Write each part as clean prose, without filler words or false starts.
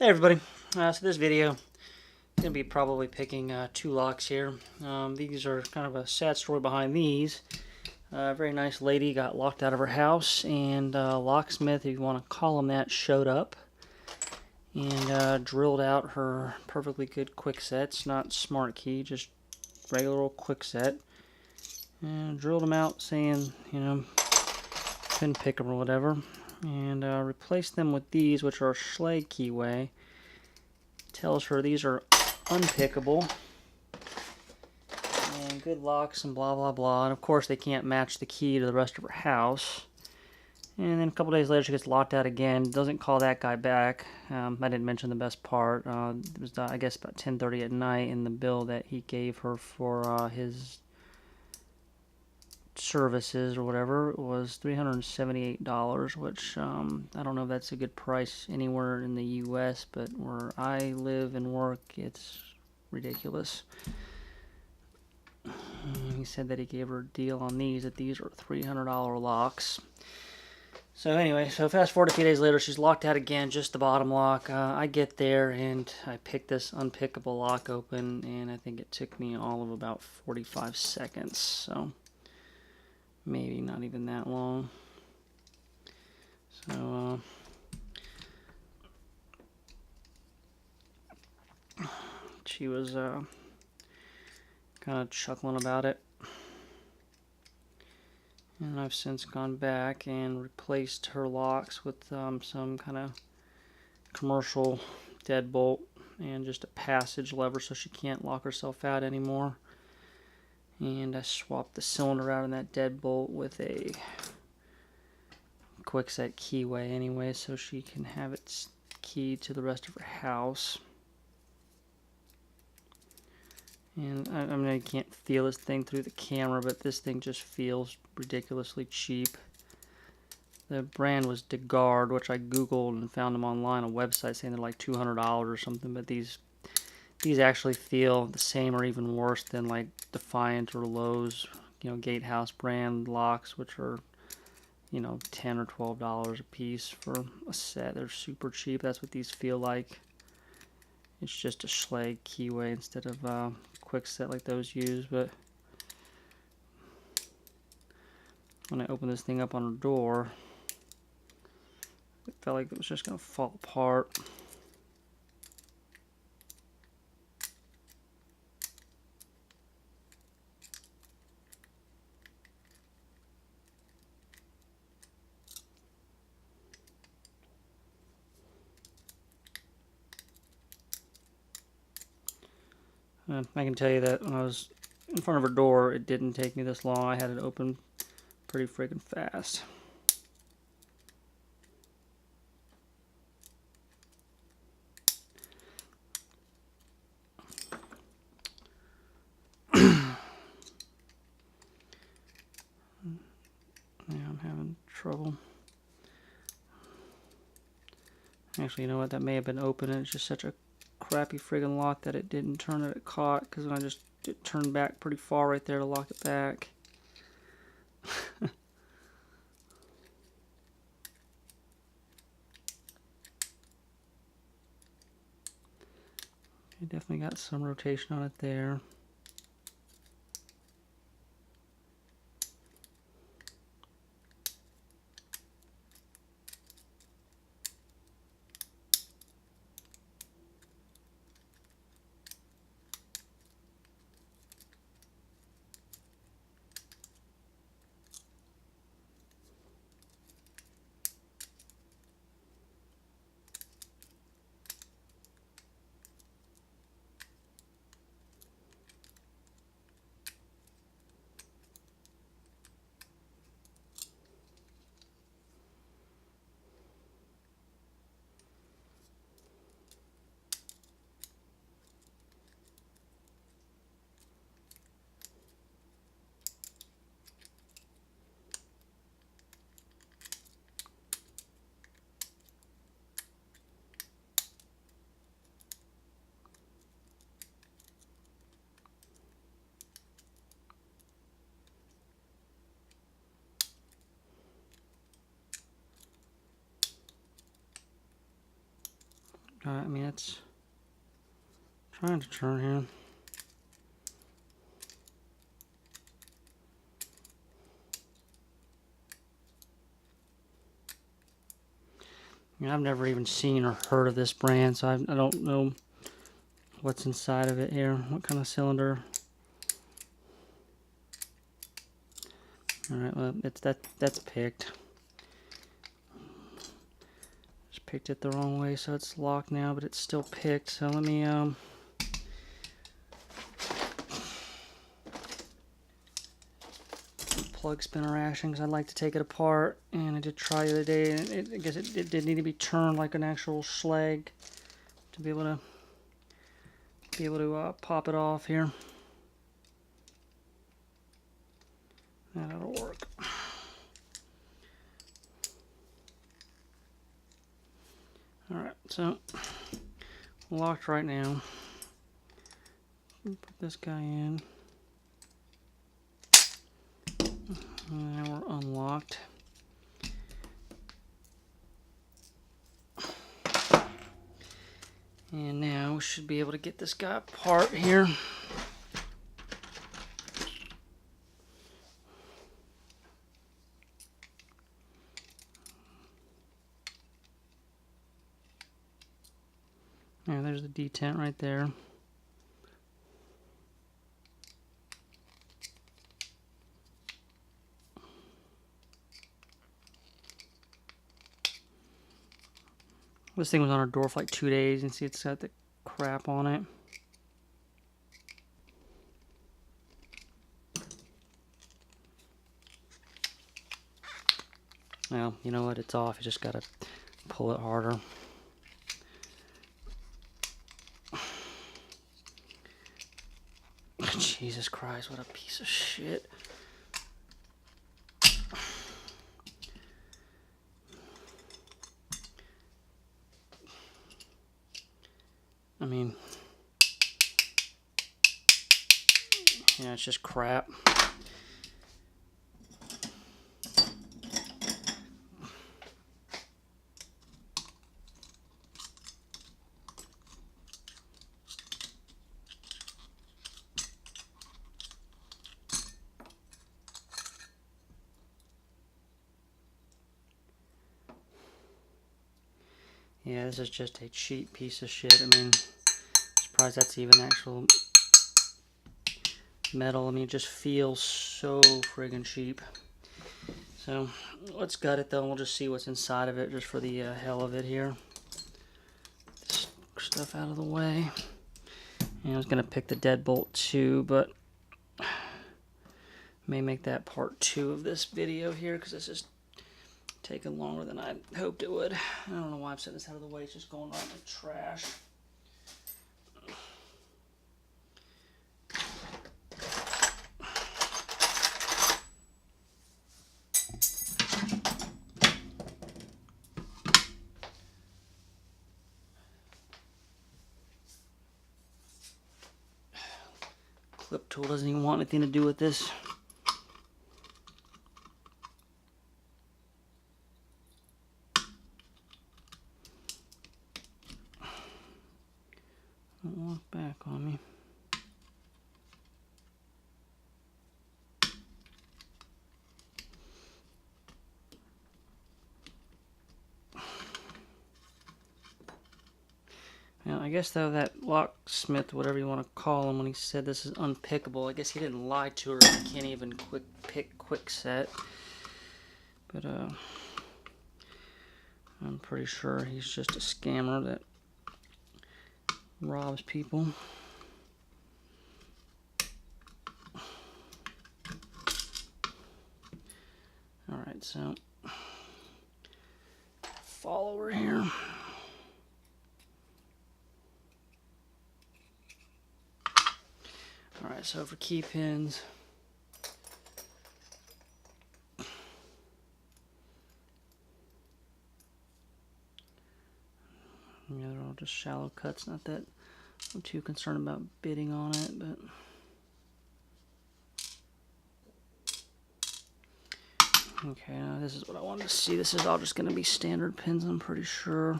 Hey everybody, so this video is going to be probably picking two locks here. These are kind of a sad story behind these. A very nice lady got locked out of her house, and Locksmith, if you want to call him that, showed up and drilled out her perfectly good quick sets, not smart key, just regular old quick set, and drilled them out saying, you know, couldn't pick them or whatever, and replaced them with these, which are Schlage keyway. Tells her these are unpickable and good locks and blah blah blah, and of course they can't match the key to the rest of her house. And then a couple days later she gets locked out again, doesn't call that guy back. I didn't mention the best part. It was I guess about 10:30 at night, in the bill that he gave her for his services or whatever was $378, which I don't know if that's a good price anywhere in the US, but where I live and work, it's ridiculous. He said that he gave her a deal on these, that these are $300 locks. So anyway, so fast forward a few days later, she's locked out again, just the bottom lock. I get there and I pick this unpickable lock open, and I think it took me all of about 45 seconds. So maybe not even that long. So she was kind of chuckling about it, and I've since gone back and replaced her locks with some kind of commercial deadbolt and just a passage lever so she can't lock herself out anymore. And I swapped the cylinder out in that deadbolt with a quickset keyway anyway, so she can have it keyed to the rest of her house. And I mean, I can't feel this thing through the camera, but this thing just feels ridiculously cheap. The brand was DeGard, which I googled and found them online on a website saying they're like $200 or something, but these actually feel the same or even worse than like Defiant or Lowe's, you know, Gatehouse brand locks, which are, you know, $10 or $12 a piece for a set. They're super cheap. That's what these feel like. It's just a Schlage keyway instead of quick set like those use. But when I opened this thing up on her door, it felt like it was just going to fall apart. I can tell you that when I was in front of her door, it didn't take me this long. I had it open pretty friggin' fast. Yeah, I'm having trouble. Actually, you know what? That may have been open, and it's just such a crappy friggin' lock that it didn't turn that it caught, because I just turned back pretty far right there to lock it back. It definitely got some rotation on it there. I mean, it's trying to turn here. I mean, I've never even seen or heard of this brand, so I don't know what's inside of it here. What kind of cylinder? Alright, well, that's picked. Just picked it the wrong way, so it's locked now, but it's still picked. So let me plug spinner action, because I'd like to take it apart. And I did try the other day, and I guess it did need to be turned like an actual slag to be able to pop it off here. That'll work. Alright, so locked right now. Put this guy in. And now we're unlocked. And now we should be able to get this guy apart here. Yeah, there's the detent right there. This thing was on our door for like 2 days, and see it's got the crap on it. Well, you know what? It's off. You just gotta pull it harder. Jesus Christ, what a piece of shit. I mean, yeah, it's just crap. Yeah, this is just a cheap piece of shit. I mean, surprised that's even actual metal. I mean, it just feels so friggin' cheap. So, let's gut it though, and we'll just see what's inside of it, just for the hell of it here. This stuff out of the way. And I was going to pick the deadbolt too, but may make that part 2 of this video here, because this is taking longer than I hoped it would. I don't know why I'm setting this out of the way. It's just going right in the trash. Clip tool doesn't even want anything to do with this. Don't walk back on me. Now, I guess though that Locksmith, whatever you want to call him, when he said this is unpickable, I guess he didn't lie to her. He can't even quick set. But I'm pretty sure he's just a scammer that robs people. Alright, so follower here. Alright, so for key pins, yeah, they're all just shallow cuts. Not that I'm too concerned about bidding on it, but okay, now this is what I wanted to see. This is all just going to be standard pins, I'm pretty sure.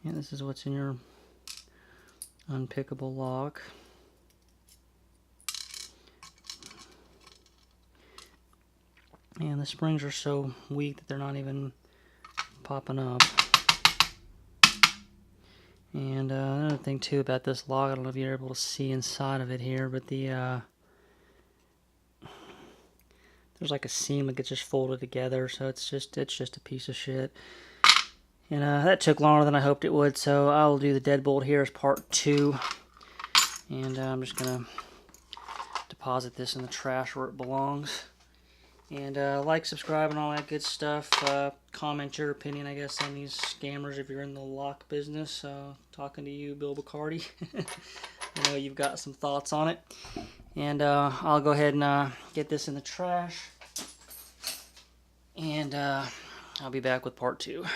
And this is what's in your unpickable lock. And the springs are so weak that they're not even popping up. And another thing too about this lock, I don't know if you're able to see inside of it here, but the there's like a seam that gets just folded together, so it's just a piece of shit. And that took longer than I hoped it would, so I'll do the deadbolt here as part 2. And I'm just gonna deposit this in the trash where it belongs. And like, subscribe, and all that good stuff. Comment your opinion, I guess, on these scammers if you're in the lock business. Talking to you, Bill Bacardi. I know you've got some thoughts on it. And I'll go ahead and get this in the trash. And I'll be back with part 2.